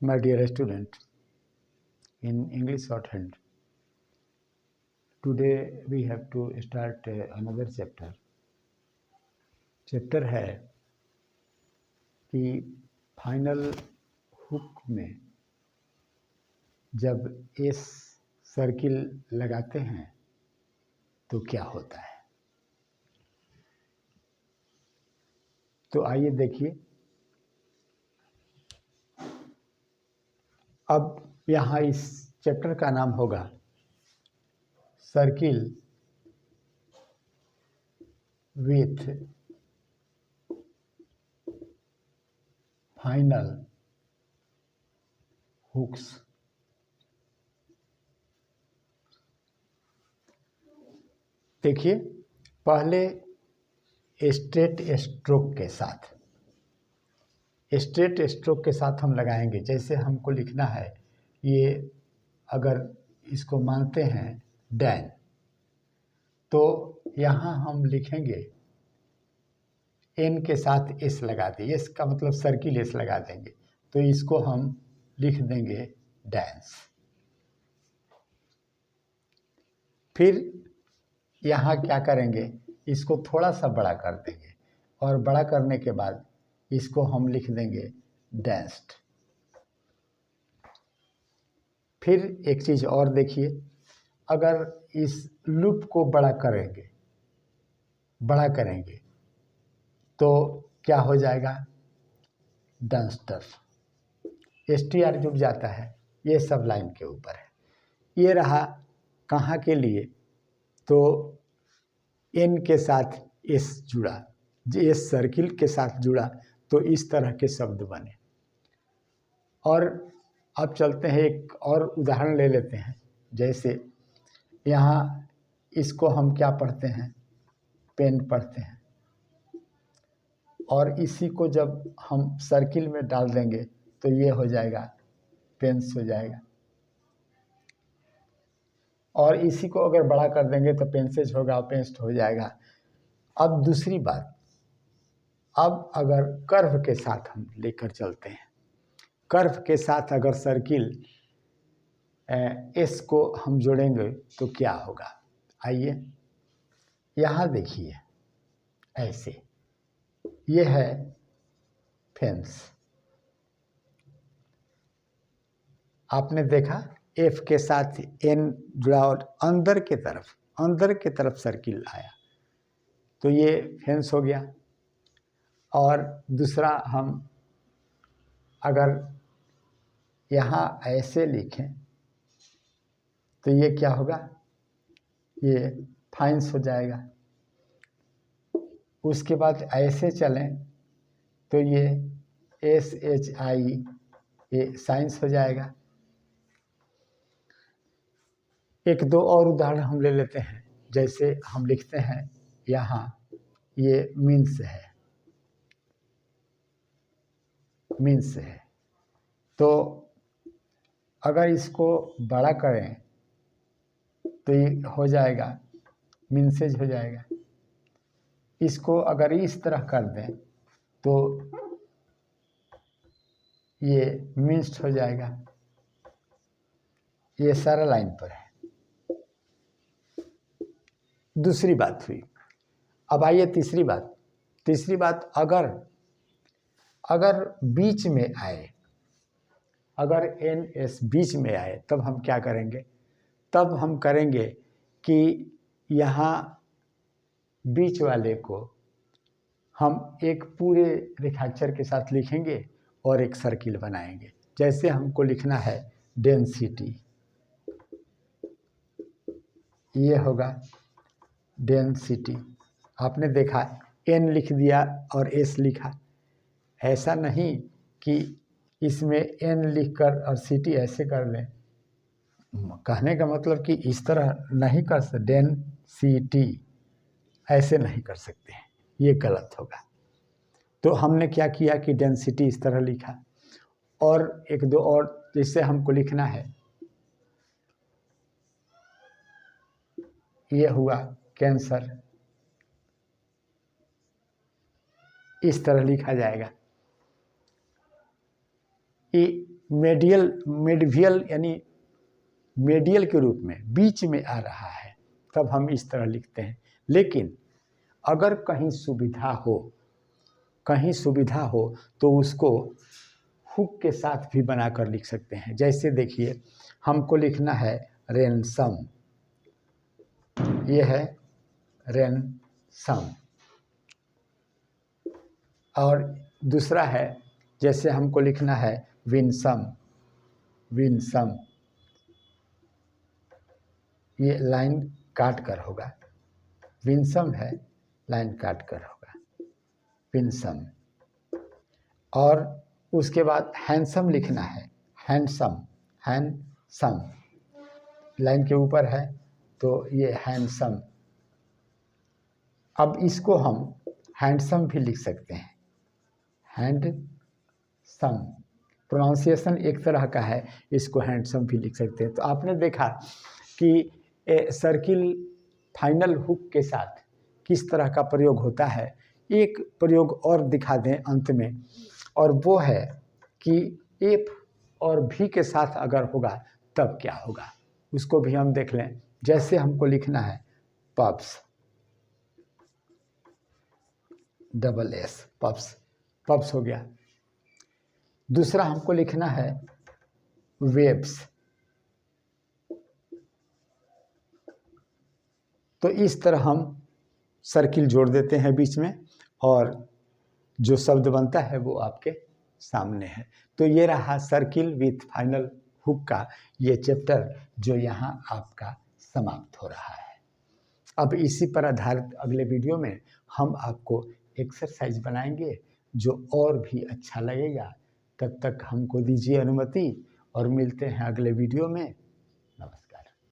My dear student, in English shorthand, today we have to start another chapter. Chapter है कि final hook में जब S circle लगाते हैं तो क्या होता है। तो आइए देखिए, अब यहाँ इस चैप्टर का नाम होगा सर्किल विथ फाइनल हुक्स। देखिए, पहले स्ट्रेट स्ट्रोक के साथ हम लगाएंगे। जैसे हमको लिखना है, ये अगर इसको मानते हैं डैन, तो यहाँ हम लिखेंगे एन के साथ एस लगा दें। एस का मतलब सर्किल एस लगा देंगे, तो इसको हम लिख देंगे डैंस। फिर यहाँ क्या करेंगे, इसको थोड़ा सा बड़ा कर देंगे और बड़ा करने के बाद इसको हम लिख देंगे डैंस्ड। फिर एक चीज़ और देखिए, अगर इस लूप को बड़ा करेंगे तो क्या हो जाएगा, डंस्टर। STR जुड़ जाता है, ये सब लाइन के ऊपर है। ये रहा कहाँ के लिए, तो एन के साथ एस जुड़ा, एस सर्किल के साथ जुड़ा, तो इस तरह के शब्द बने। और अब चलते हैं, एक और उदाहरण ले लेते हैं। जैसे यहाँ इसको हम क्या पढ़ते हैं, पेन पढ़ते हैं, और इसी को जब हम सर्किल में डाल देंगे तो ये हो जाएगा पेंस हो जाएगा। और इसी को अगर बड़ा कर देंगे तो पेंसेज होगा, पेंस्ट हो जाएगा। अब दूसरी बात, अब अगर कर्व के साथ हम लेकर चलते हैं, कर्व के साथ अगर सर्किल एस को हम जोड़ेंगे तो क्या होगा। आइए यहाँ देखिए, ऐसे ये है फेंस। आपने देखा एफ के साथ एन जुड़ा और अंदर के तरफ सर्किल आया, तो ये फेंस हो गया। और दूसरा, हम अगर यहाँ ऐसे लिखें तो ये क्या होगा, ये फाइंस हो जाएगा। उसके बाद ऐसे चलें तो ये SHI ये साइंस हो जाएगा। एक दो और उदाहरण हम ले लेते हैं। जैसे हम लिखते हैं यहाँ, ये मीन्स है, तो अगर इसको बड़ा करें तो ये हो जाएगा मीन्सेज हो जाएगा। इसको अगर इस तरह कर दें तो ये मिन्स्ड हो जाएगा। ये सारा लाइन पर है। दूसरी बात हुई। अब आइए तीसरी बात, अगर बीच में आए, अगर NS बीच में आए, तब हम क्या करेंगे, तब हम करेंगे कि यहाँ बीच वाले को हम एक पूरे रेखाक्षर के साथ लिखेंगे और एक सर्किल बनाएंगे। जैसे हमको लिखना है डेंसिटी, ये होगा डेंसिटी। आपने देखा N लिख दिया और S लिखा। ऐसा नहीं कि इसमें N लिखकर और CT ऐसे कर लें। कहने का मतलब कि इस तरह नहीं कर सकते, डेंसिटी ऐसे नहीं कर सकते हैं, ये गलत होगा। तो हमने क्या किया कि डेंसिटी इस तरह लिखा। और एक दो और, जिससे हमको लिखना है, ये हुआ कैंसर, इस तरह लिखा जाएगा। मेडियल यानी मेडियल के रूप में बीच में आ रहा है, तब हम इस तरह लिखते हैं। लेकिन अगर कहीं सुविधा हो तो उसको हुक के साथ भी बनाकर लिख सकते हैं। जैसे देखिए, हमको लिखना है रेनसम, ये है रेनसम। और दूसरा है, जैसे हमको लिखना है विनसम, ये लाइन काट कर होगा, विनसम है लाइन काट कर होगा, विनसम। और उसके बाद हैंडसम लिखना है, हैंडसम लाइन के ऊपर है तो ये हैंडसम। अब इसको हम हैंडसम भी लिख सकते हैं, हैंडसम। प्रोनाउंसिएशन एक तरह का है, इसको हैंडसम भी लिख सकते हैं। तो आपने देखा कि सर्किल फाइनल हुक के साथ किस तरह का प्रयोग होता है। एक प्रयोग और दिखा दें अंत में, और वो है कि एफ और भी के साथ अगर होगा तब क्या होगा, उसको भी हम देख लें। जैसे हमको लिखना है पब्स, डबल एस, पब्स हो गया। दूसरा हमको लिखना है वेब्स, तो इस तरह हम सर्किल जोड़ देते हैं बीच में, और जो शब्द बनता है वो आपके सामने है। तो ये रहा सर्किल विथ फाइनल हुक का ये चैप्टर, जो यहाँ आपका समाप्त हो रहा है। अब इसी पर आधारित अगले वीडियो में हम आपको एक्सरसाइज बनाएंगे जो और भी अच्छा लगेगा। तब तक हमको दीजिए अनुमति और मिलते हैं अगले वीडियो में। नमस्कार।